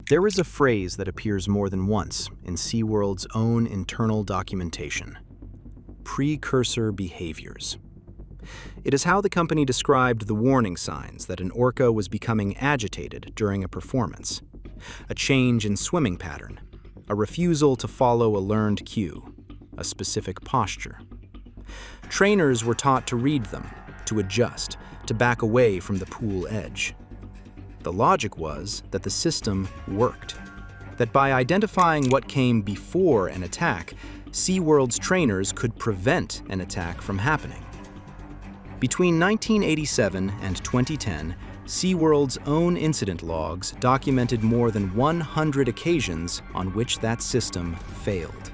There is a phrase that appears more than once in SeaWorld's own internal documentation: Precursor Behaviors. It is how the company described the warning signs that an orca was becoming agitated during a performance: a change in swimming pattern, a refusal to follow a learned cue, a specific posture. Trainers were taught to read them, to adjust, to back away from the pool edge. The logic was that the system worked, that by identifying what came before an attack, SeaWorld's trainers could prevent an attack from happening. Between 1987 and 2010, SeaWorld's own incident logs documented more than 100 occasions on which that system failed.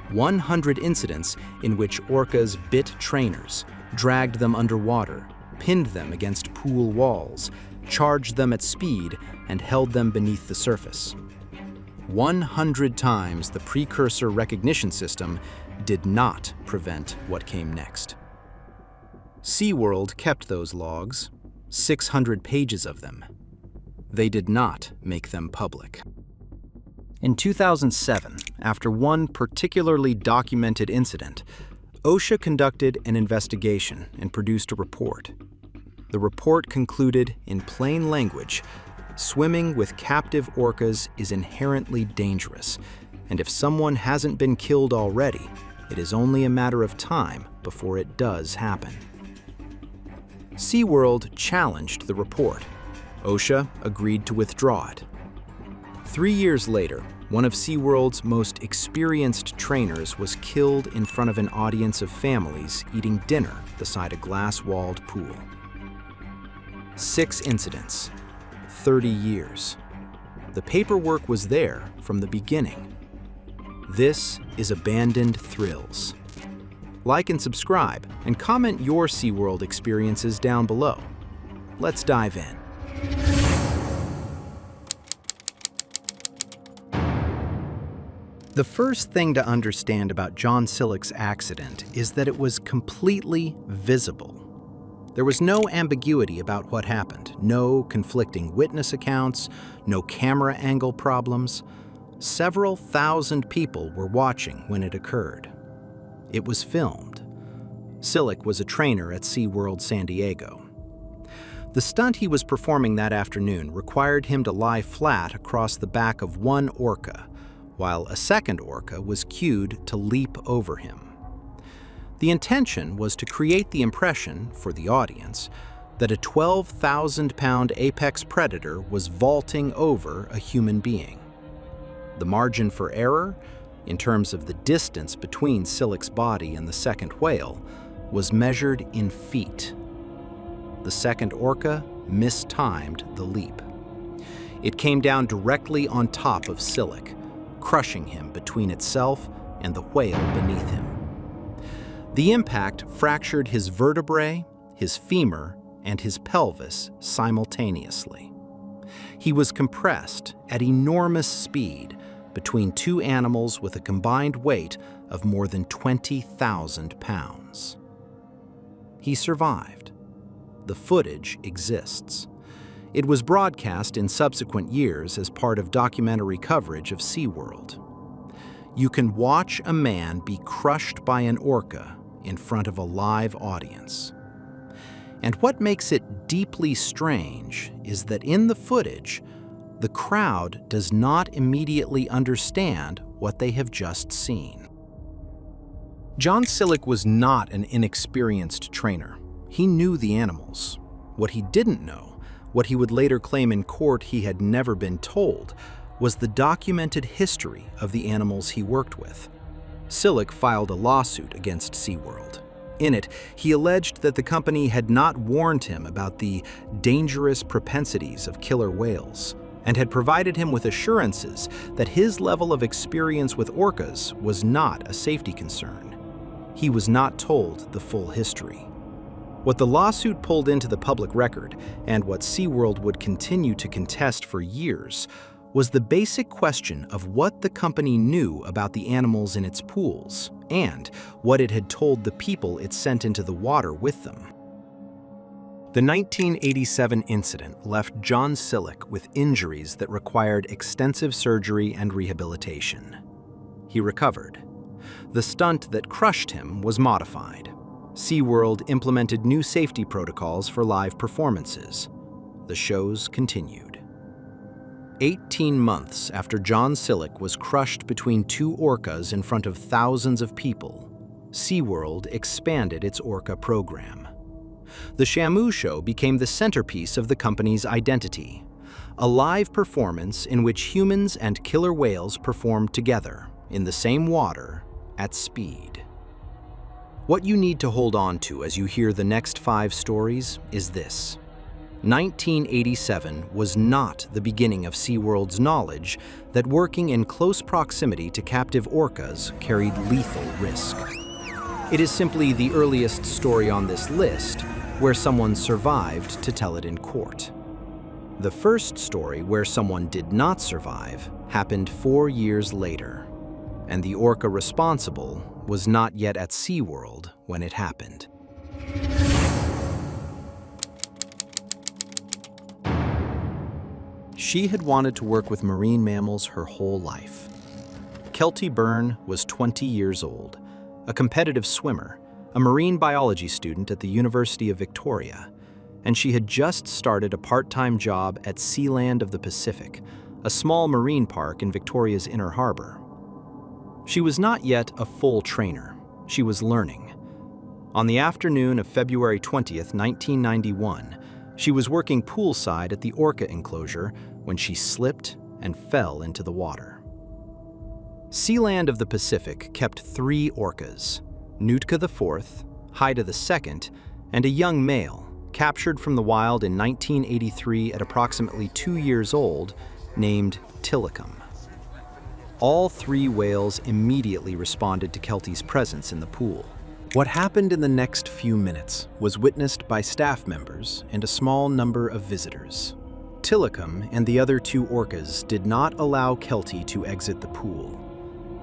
100 incidents in which orcas bit trainers, dragged them underwater, pinned them against pool walls, charged them at speed, and held them beneath the surface. 100 times the precursor recognition system did not prevent what came next. SeaWorld kept those logs, 600 pages of them. They did not make them public. In 2007, after one particularly documented incident, OSHA conducted an investigation and produced a report. The report concluded in plain language, swimming with captive orcas is inherently dangerous, and if someone hasn't been killed already, it is only a matter of time before it does happen. SeaWorld challenged the report. OSHA agreed to withdraw it. 3 years later, one of SeaWorld's most experienced trainers was killed in front of an audience of families eating dinner beside a glass-walled pool. 6 incidents, 30 years. The paperwork was there from the beginning. This is Abandoned Thrills. Like and subscribe, and comment your SeaWorld experiences down below. Let's dive in. The first thing to understand about John Silic's accident is that it was completely visible. There was no ambiguity about what happened, no conflicting witness accounts, no camera angle problems. Several thousand people were watching when it occurred. It was filmed. Silic was a trainer at SeaWorld San Diego. The stunt he was performing that afternoon required him to lie flat across the back of one orca, while a second orca was cued to leap over him. The intention was to create the impression, for the audience, that a 12,000-pound apex predator was vaulting over a human being. The margin for error, in terms of the distance between Silic's body and the second whale, was measured in feet. The second orca mistimed the leap. It came down directly on top of Silic, crushing him between itself and the whale beneath him. The impact fractured his vertebrae, his femur, and his pelvis simultaneously. He was compressed at enormous speed between two animals with a combined weight of more than 20,000 pounds. He survived. The footage exists. It was broadcast in subsequent years as part of documentary coverage of SeaWorld. You can watch a man be crushed by an orca in front of a live audience. And what makes it deeply strange is that in the footage, the crowd does not immediately understand what they have just seen. John Silic was not an inexperienced trainer. He knew the animals. What he didn't know, what he would later claim in court he had never been told, was the documented history of the animals he worked with. Silic filed a lawsuit against SeaWorld. In it, he alleged that the company had not warned him about the dangerous propensities of killer whales, and had provided him with assurances that his level of experience with orcas was not a safety concern. He was not told the full history. What the lawsuit pulled into the public record, and what SeaWorld would continue to contest for years, was the basic question of what the company knew about the animals in its pools, and what it had told the people it sent into the water with them. The 1987 incident left John Silic with injuries that required extensive surgery and rehabilitation. He recovered. The stunt that crushed him was modified. SeaWorld implemented new safety protocols for live performances. The shows continued. 18 months after John Silic was crushed between two orcas in front of thousands of people, SeaWorld expanded its orca program. The Shamu show became the centerpiece of the company's identity, a live performance in which humans and killer whales performed together in the same water at speed. What you need to hold on to as you hear the next 5 stories is this. 1987 was not the beginning of SeaWorld's knowledge that working in close proximity to captive orcas carried lethal risk. It is simply the earliest story on this list where someone survived to tell it in court. The first story where someone did not survive happened 4 years later, and the orca responsible was not yet at SeaWorld when it happened. She had wanted to work with marine mammals her whole life. Keltie Byrne was 20 years old, a competitive swimmer, a marine biology student at the University of Victoria, and she had just started a part-time job at Sealand of the Pacific, a small marine park in Victoria's Inner Harbor. She was not yet a full trainer. She was learning. On the afternoon of February 20th, 1991, she was working poolside at the orca enclosure when she slipped and fell into the water. Sealand of the Pacific kept 3 orcas, Nootka IV, Haida II, and a young male, captured from the wild in 1983 at approximately 2 years old, named Tilikum. All 3 whales immediately responded to Keltie's presence in the pool. What happened in the next few minutes was witnessed by staff members and a small number of visitors. Tilikum and the other 2 orcas did not allow Keltie to exit the pool.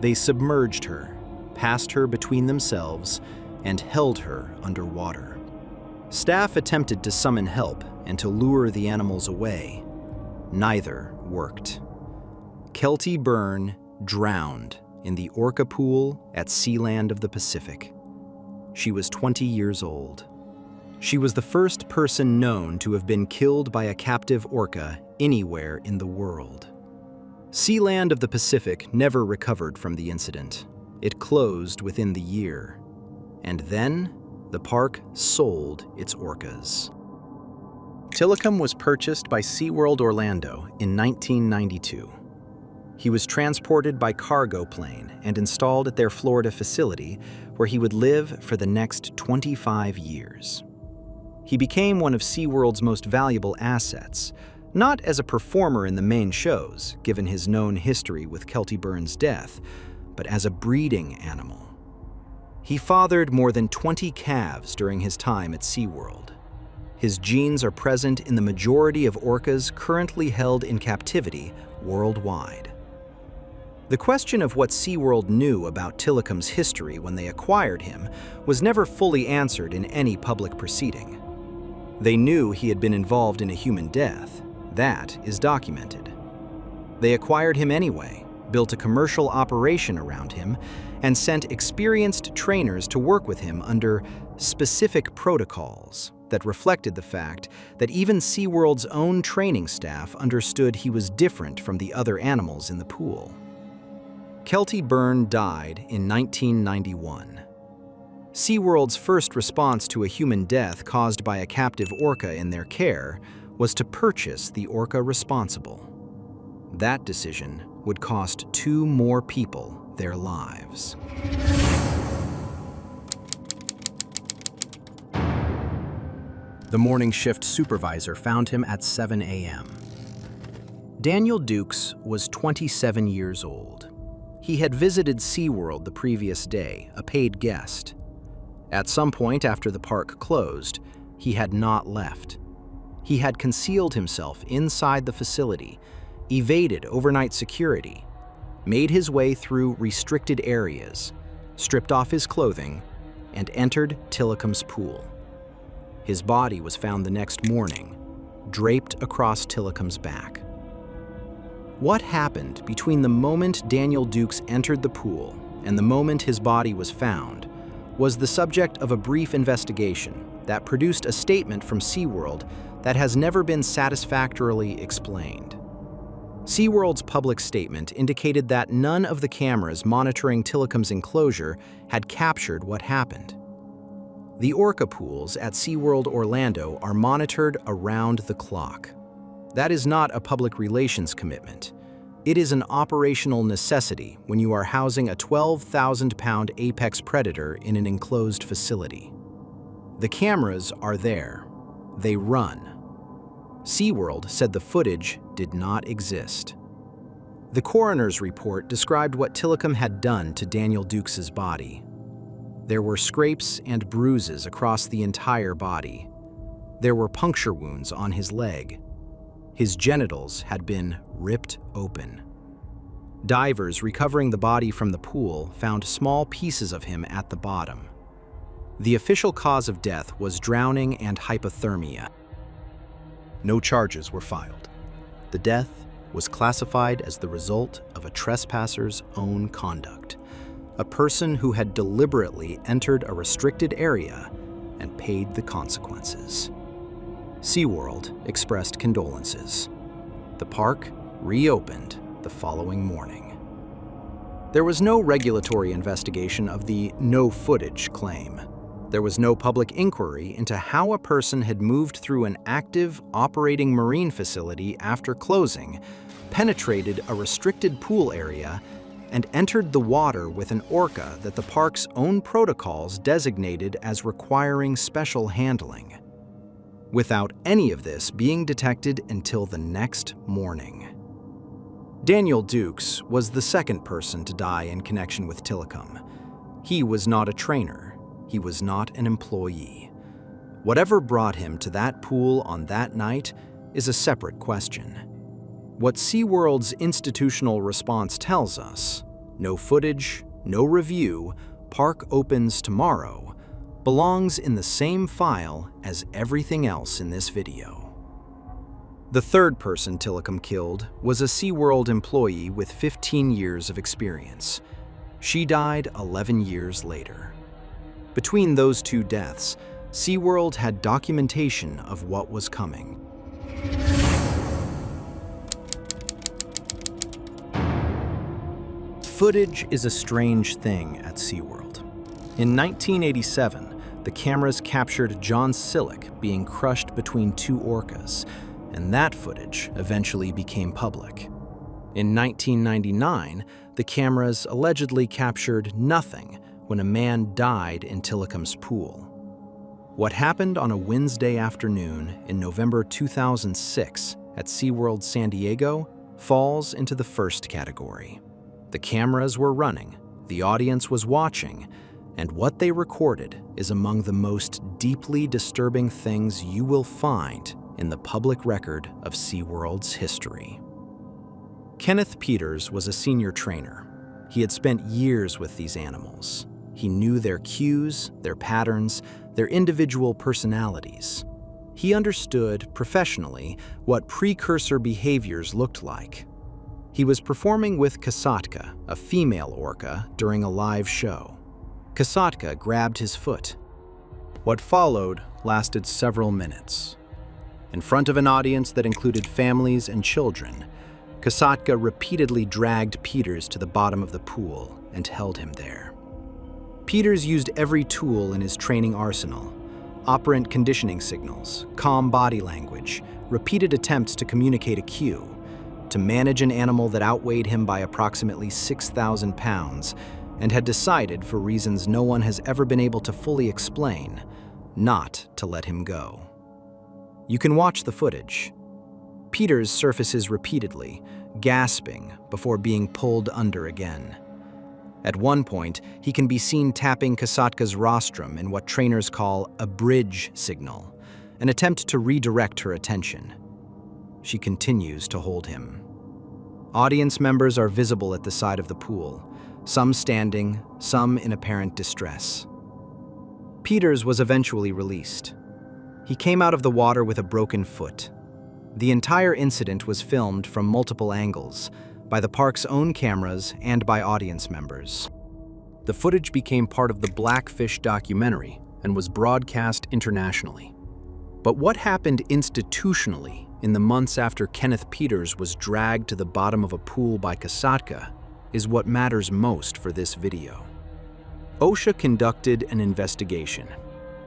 They submerged her, passed her between themselves, and held her underwater. Staff attempted to summon help and to lure the animals away. Neither worked. Keltie Byrne drowned in the orca pool at Sealand of the Pacific. She was 20 years old. She was the first person known to have been killed by a captive orca anywhere in the world. Sealand of the Pacific never recovered from the incident. It closed within the year. And then, the park sold its orcas. Tilikum was purchased by SeaWorld Orlando in 1992. He was transported by cargo plane and installed at their Florida facility, where he would live for the next 25 years. He became one of SeaWorld's most valuable assets, not as a performer in the main shows, given his known history with Keltie Byrne's death, but as a breeding animal. He fathered more than 20 calves during his time at SeaWorld. His genes are present in the majority of orcas currently held in captivity worldwide. The question of what SeaWorld knew about Tilikum's history when they acquired him was never fully answered in any public proceeding. They knew he had been involved in a human death. That is documented. They acquired him anyway, built a commercial operation around him, and sent experienced trainers to work with him under specific protocols that reflected the fact that even SeaWorld's own training staff understood he was different from the other animals in the pool. Keltie Byrne died in 1991. SeaWorld's first response to a human death caused by a captive orca in their care was to purchase the orca responsible. That decision would cost 2 more people their lives. The morning shift supervisor found him at 7 a.m. Daniel Dukes was 27 years old. He had visited SeaWorld the previous day, a paid guest. At some point after the park closed, he had not left. He had concealed himself inside the facility, evaded overnight security, made his way through restricted areas, stripped off his clothing, and entered Tilikum's pool. His body was found the next morning, draped across Tillicum's back. What happened between the moment Daniel Dukes entered the pool and the moment his body was found was the subject of a brief investigation that produced a statement from SeaWorld that has never been satisfactorily explained. SeaWorld's public statement indicated that none of the cameras monitoring Tillicum's enclosure had captured what happened. The orca pools at SeaWorld Orlando are monitored around the clock. That is not a public relations commitment. It is an operational necessity when you are housing a 12,000-pound apex predator in an enclosed facility. The cameras are there. They run. SeaWorld said the footage did not exist. The coroner's report described what Tillicum had done to Daniel Dukes' body. There were scrapes and bruises across the entire body. There were puncture wounds on his leg. His genitals had been ripped open. Divers recovering the body from the pool found small pieces of him at the bottom. The official cause of death was drowning and hypothermia. No charges were filed. The death was classified as the result of a trespasser's own conduct, a person who had deliberately entered a restricted area and paid the consequences. SeaWorld expressed condolences. The park reopened the following morning. There was no regulatory investigation of the no footage claim. There was no public inquiry into how a person had moved through an active, operating marine facility after closing, penetrated a restricted pool area, and entered the water with an orca that the park's own protocols designated as requiring special handling, without any of this being detected until the next morning. Daniel Dukes was the second person to die in connection with Tillicum. He was not a trainer. He was not an employee. Whatever brought him to that pool on that night is a separate question. What SeaWorld's institutional response tells us, no footage, no review, park opens tomorrow, belongs in the same file as everything else in this video. The third person Tillicum killed was a SeaWorld employee with 15 years of experience. She died 11 years later. Between those two deaths, SeaWorld had documentation of what was coming. Footage is a strange thing at SeaWorld. In 1987, the cameras captured John Silic being crushed between two orcas, and that footage eventually became public. In 1999, the cameras allegedly captured nothing when a man died in Tillicum's pool. What happened on a Wednesday afternoon in November 2006 at SeaWorld San Diego falls into the first category. The cameras were running, the audience was watching, and what they recorded is among the most deeply disturbing things you will find in the public record of SeaWorld's history. Kenneth Peters was a senior trainer. He had spent years with these animals. He knew their cues, their patterns, their individual personalities. He understood, professionally, what precursor behaviors looked like. He was performing with Kasatka, a female orca, during a live show. Kasatka grabbed his foot. What followed lasted several minutes. In front of an audience that included families and children, Kasatka repeatedly dragged Peters to the bottom of the pool and held him there. Peters used every tool in his training arsenal: operant conditioning signals, calm body language, repeated attempts to communicate a cue, to manage an animal that outweighed him by approximately 6,000 pounds and had decided, for reasons no one has ever been able to fully explain, not to let him go. You can watch the footage. Peters surfaces repeatedly, gasping before being pulled under again. At one point, he can be seen tapping Kasatka's rostrum in what trainers call a bridge signal, an attempt to redirect her attention. She continues to hold him. Audience members are visible at the side of the pool, some standing, some in apparent distress. Peters was eventually released. He came out of the water with a broken foot. The entire incident was filmed from multiple angles, by the park's own cameras and by audience members. The footage became part of the Blackfish documentary and was broadcast internationally. But what happened institutionally in the months after Kenneth Peters was dragged to the bottom of a pool by Kasatka is what matters most for this video. OSHA conducted an investigation.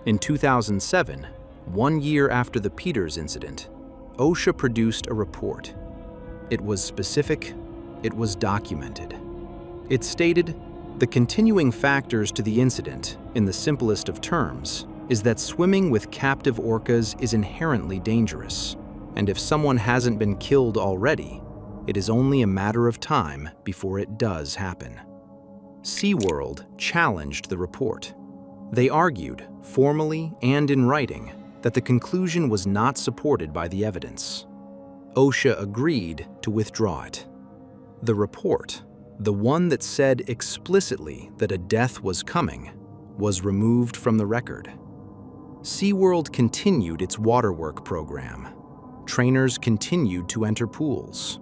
In 2007, 1 year after the Peters incident, OSHA produced a report. It was specific, it was documented. It stated, the continuing factors to the incident, in the simplest of terms, is that swimming with captive orcas is inherently dangerous, and if someone hasn't been killed already, it is only a matter of time before it does happen. SeaWorld challenged the report. They argued, formally and in writing, that the conclusion was not supported by the evidence. OSHA agreed to withdraw it. The report, the one that said explicitly that a death was coming, was removed from the record. SeaWorld continued its waterwork program. Trainers continued to enter pools.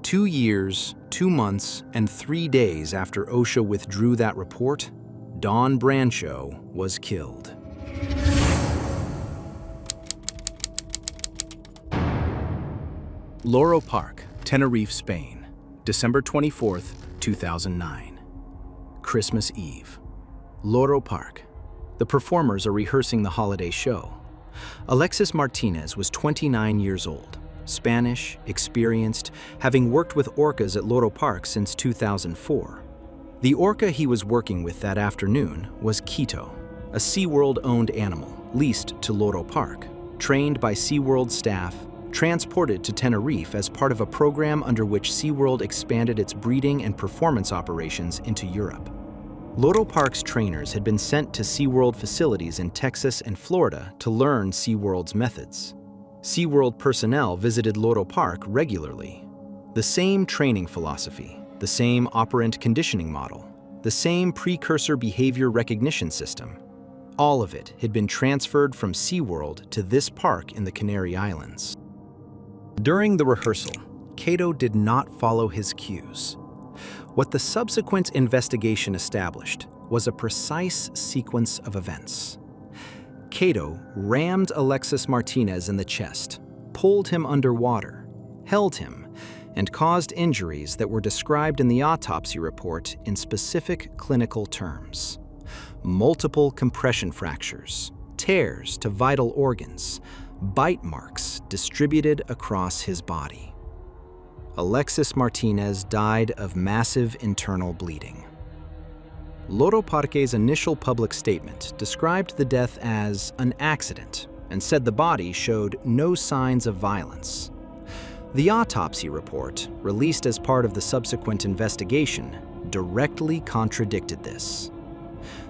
2 years, 2 months, and 3 days after OSHA withdrew that report, Dawn Brancheau was killed. Loro Park, Tenerife, Spain, December 24, 2009. Christmas Eve. Loro Park. The performers are rehearsing the holiday show. Alexis Martinez was 29 years old, Spanish, experienced, having worked with orcas at Loro Park since 2004. The orca he was working with that afternoon was Quito, a SeaWorld-owned animal leased to Loro Park, trained by SeaWorld staff, transported to Tenerife as part of a program under which SeaWorld expanded its breeding and performance operations into Europe. Loro Park's trainers had been sent to SeaWorld facilities in Texas and Florida to learn SeaWorld's methods. SeaWorld personnel visited Loro Park regularly. The same training philosophy, the same operant conditioning model, the same precursor behavior recognition system. All of it had been transferred from SeaWorld to this park in the Canary Islands. During the rehearsal, Quito did not follow his cues. What the subsequent investigation established was a precise sequence of events. Quito rammed Alexis Martinez in the chest, pulled him underwater, held him, and caused injuries that were described in the autopsy report in specific clinical terms. Multiple compression fractures, tears to vital organs, bite marks distributed across his body. Alexis Martinez died of massive internal bleeding. Loro Parque's initial public statement described the death as an accident and said the body showed no signs of violence. The autopsy report, released as part of the subsequent investigation, directly contradicted this.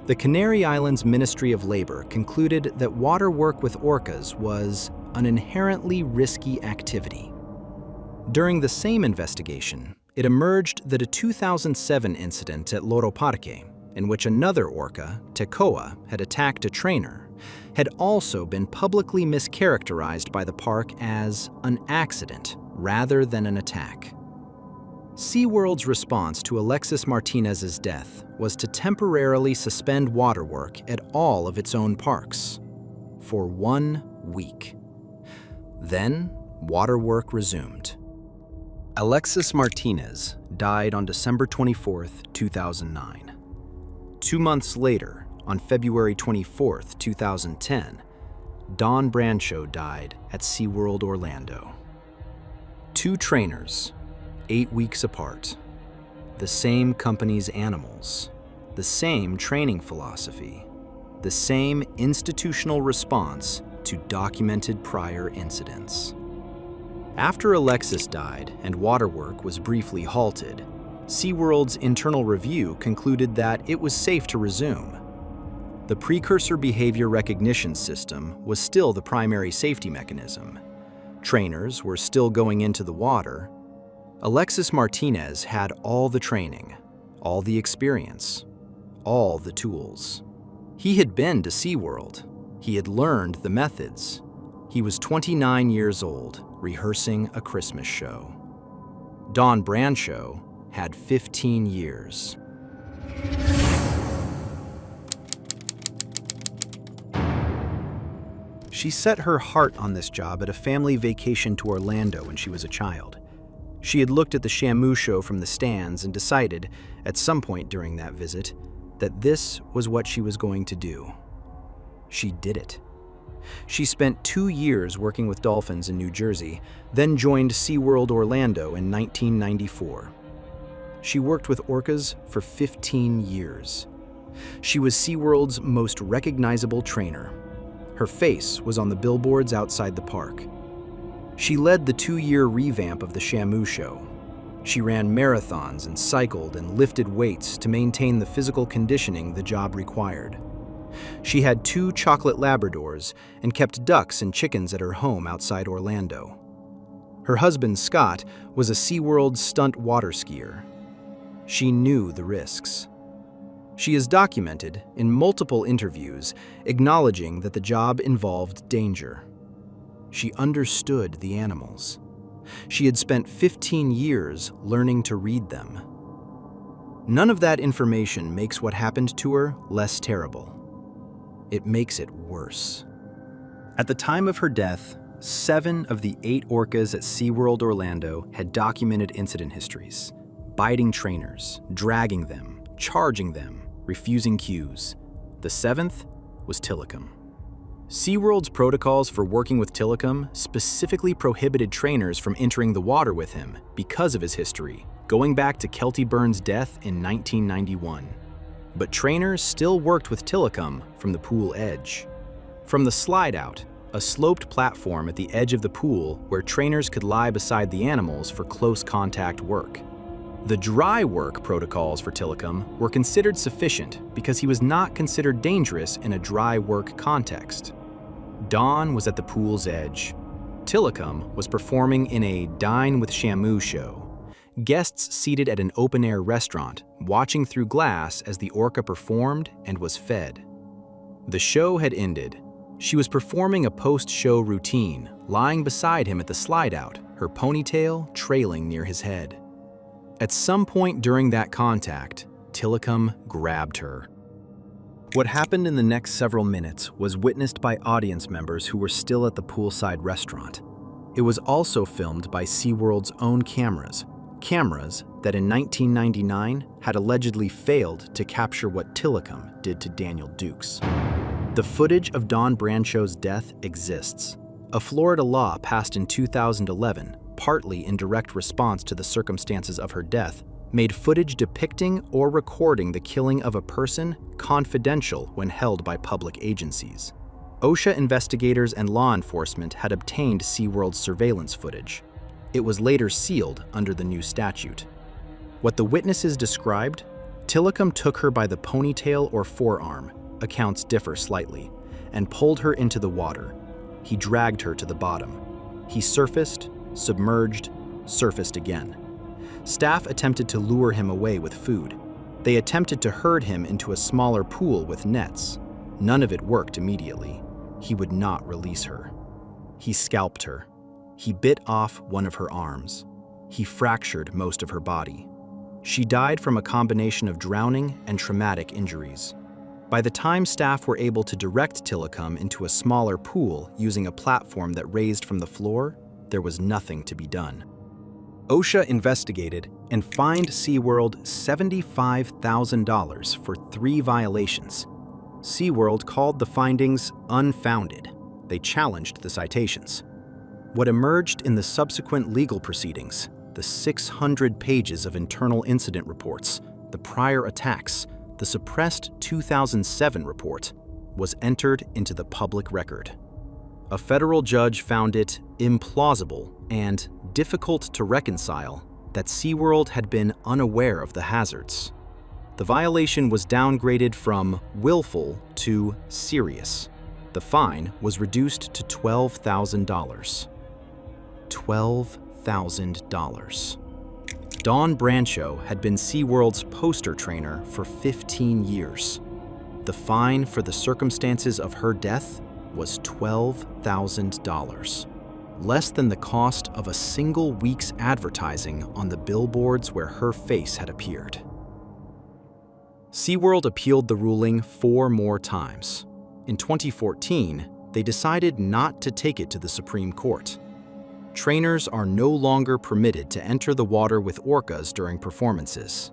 The Canary Islands Ministry of Labor concluded that water work with orcas was an inherently risky activity. During the same investigation, it emerged that a 2007 incident at Loro Parque, in which another orca, Tekoa, had attacked a trainer, had also been publicly mischaracterized by the park as an accident rather than an attack. SeaWorld's response to Alexis Martinez's death was to temporarily suspend waterwork at all of its own parks for 1 week. Then, waterwork resumed. Alexis Martinez died on December 24, 2009. 2 months later, on February 24, 2010, Dawn Brancheau died at SeaWorld Orlando. 2 trainers, 8 weeks apart, the same company's animals, the same training philosophy, the same institutional response to documented prior incidents. After Alexis died and waterwork was briefly halted, SeaWorld's internal review concluded that it was safe to resume. The Precursor Behavior Recognition System was still the primary safety mechanism. Trainers were still going into the water. Alexis Martinez had all the training, all the experience, all the tools. He had been to SeaWorld. He had learned the methods. He was 29 years old, rehearsing a Christmas show. Dawn Brancheau had 15 years. She set her heart on this job at a family vacation to Orlando when she was a child. She had looked at the Shamu show from the stands and decided, at some point during that visit, that this was what she was going to do. She did it. She spent 2 years working with dolphins in New Jersey, then joined SeaWorld Orlando in 1994. She worked with orcas for 15 years. She was SeaWorld's most recognizable trainer. Her face was on the billboards outside the park. She led the 2-year revamp of the Shamu show. She ran marathons and cycled and lifted weights to maintain the physical conditioning the job required. She had 2 chocolate Labradors and kept ducks and chickens at her home outside Orlando. Her husband, Scott, was a SeaWorld stunt water skier. She knew the risks. She is documented in multiple interviews, acknowledging that the job involved danger. She understood the animals. She had spent 15 years learning to read them. None of that information makes what happened to her less terrible. It makes it worse. At the time of her death, 7 of the 8 orcas at SeaWorld Orlando had documented incident histories: biting trainers, dragging them, charging them, refusing cues. The 7th was Tilikum. SeaWorld's protocols for working with Tilikum specifically prohibited trainers from entering the water with him because of his history, going back to Keltie Byrne's death in 1991. But trainers still worked with Tilikum from the pool edge. From the slide out, a sloped platform at the edge of the pool where trainers could lie beside the animals for close contact work. The dry work protocols for Tilikum were considered sufficient because he was not considered dangerous in a dry work context. Dawn was at the pool's edge. Tilikum was performing in a Dine with Shamu show. Guests seated at an open-air restaurant, watching through glass as the orca performed and was fed. The show had ended. She was performing a post-show routine, lying beside him at the slide-out, her ponytail trailing near his head. At some point during that contact, Tilikum grabbed her. What happened in the next several minutes was witnessed by audience members who were still at the poolside restaurant. It was also filmed by SeaWorld's own cameras that in 1999 had allegedly failed to capture what Tilikum did to Daniel Dukes. The footage of Dawn Brancheau's death exists. A Florida law passed in 2011, partly in direct response to the circumstances of her death, made footage depicting or recording the killing of a person confidential when held by public agencies. OSHA investigators and law enforcement had obtained SeaWorld's surveillance footage. It was later sealed under the new statute. What the witnesses described, Tilikum took her by the ponytail or forearm, accounts differ slightly, and pulled her into the water. He dragged her to the bottom. He surfaced, submerged, surfaced again. Staff attempted to lure him away with food. They attempted to herd him into a smaller pool with nets. None of it worked immediately. He would not release her. He scalped her. He bit off one of her arms. He fractured most of her body. She died from a combination of drowning and traumatic injuries. By the time staff were able to direct Tilikum into a smaller pool using a platform that raised from the floor, there was nothing to be done. OSHA investigated and fined SeaWorld $75,000 for 3 violations. SeaWorld called the findings unfounded. They challenged the citations. What emerged in the subsequent legal proceedings, the 600 pages of internal incident reports, the prior attacks, the suppressed 2007 report, was entered into the public record. A federal judge found it implausible and difficult to reconcile that SeaWorld had been unaware of the hazards. The violation was downgraded from willful to serious. The fine was reduced to $12,000. $12,000. Dawn Brancheau had been SeaWorld's poster trainer for 15 years. The fine for the circumstances of her death was $12,000, less than the cost of a single week's advertising on the billboards where her face had appeared. SeaWorld appealed the ruling 4 more times. In 2014, they decided not to take it to the Supreme Court. Trainers are no longer permitted to enter the water with orcas during performances.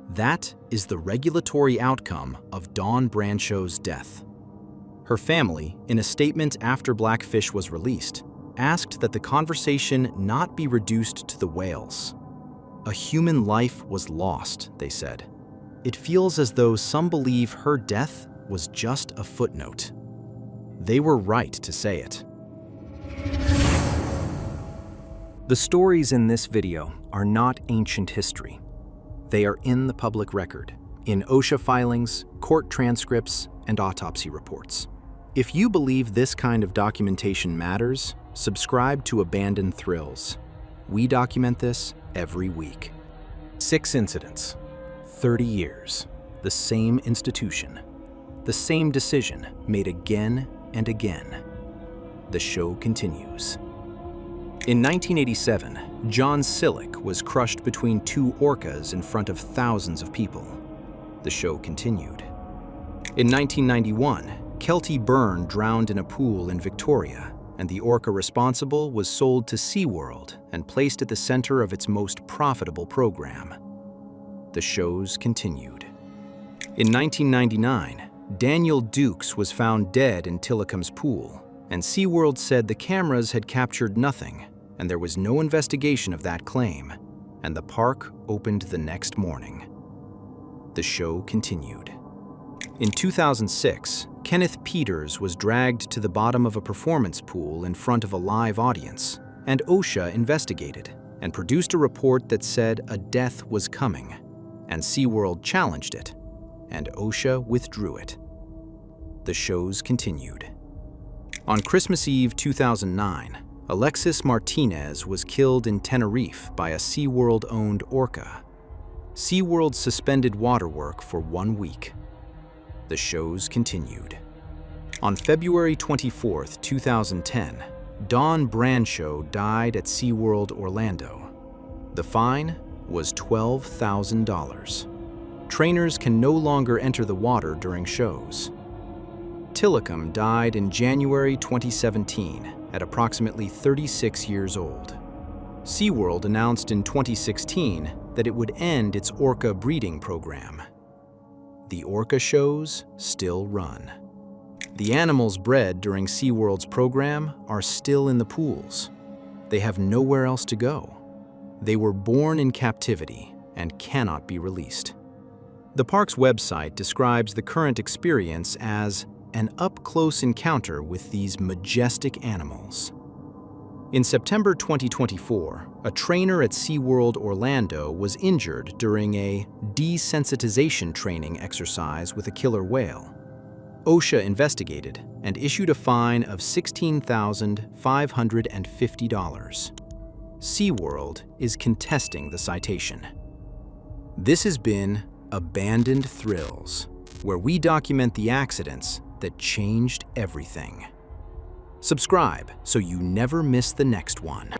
That is the regulatory outcome of Dawn Brancheau's death. Her family, in a statement after Blackfish was released, asked that the conversation not be reduced to the whales. A human life was lost, they said. It feels as though some believe her death was just a footnote. They were right to say it. The stories in this video are not ancient history. They are in the public record, in OSHA filings, court transcripts, and autopsy reports. If you believe this kind of documentation matters, subscribe to Abandoned Thrills. We document this every week. 6 incidents, 30 years, the same institution, the same decision made again and again. The show continues. In 1987, John Silic was crushed between 2 orcas in front of thousands of people. The show continued. In 1991, Keltie Byrne drowned in a pool in Victoria, and the orca responsible was sold to SeaWorld and placed at the center of its most profitable program. The shows continued. In 1999, Daniel Dukes was found dead in Tillicum's pool, and SeaWorld said the cameras had captured nothing, and there was no investigation of that claim, and the park opened the next morning. The show continued. In 2006, Kenneth Peters was dragged to the bottom of a performance pool in front of a live audience, and OSHA investigated and produced a report that said a death was coming, and SeaWorld challenged it, and OSHA withdrew it. The shows continued. On Christmas Eve 2009, Alexis Martinez was killed in Tenerife by a SeaWorld-owned orca. SeaWorld suspended waterwork for 1 week. The shows continued. On February 24, 2010, Dawn Brancheau died at SeaWorld Orlando. The fine was $12,000. Trainers can no longer enter the water during shows. Tillicum died in January 2017 at approximately 36 years old. SeaWorld announced in 2016 that it would end its orca breeding program. The orca shows still run. The animals bred during SeaWorld's program are still in the pools. They have nowhere else to go. They were born in captivity and cannot be released. The park's website describes the current experience as an up-close encounter with these majestic animals. In September 2024, a trainer at SeaWorld Orlando was injured during a desensitization training exercise with a killer whale. OSHA investigated and issued a fine of $16,550. SeaWorld is contesting the citation. This has been Abandoned Thrills, where we document the accidents that changed everything. Subscribe so you never miss the next one.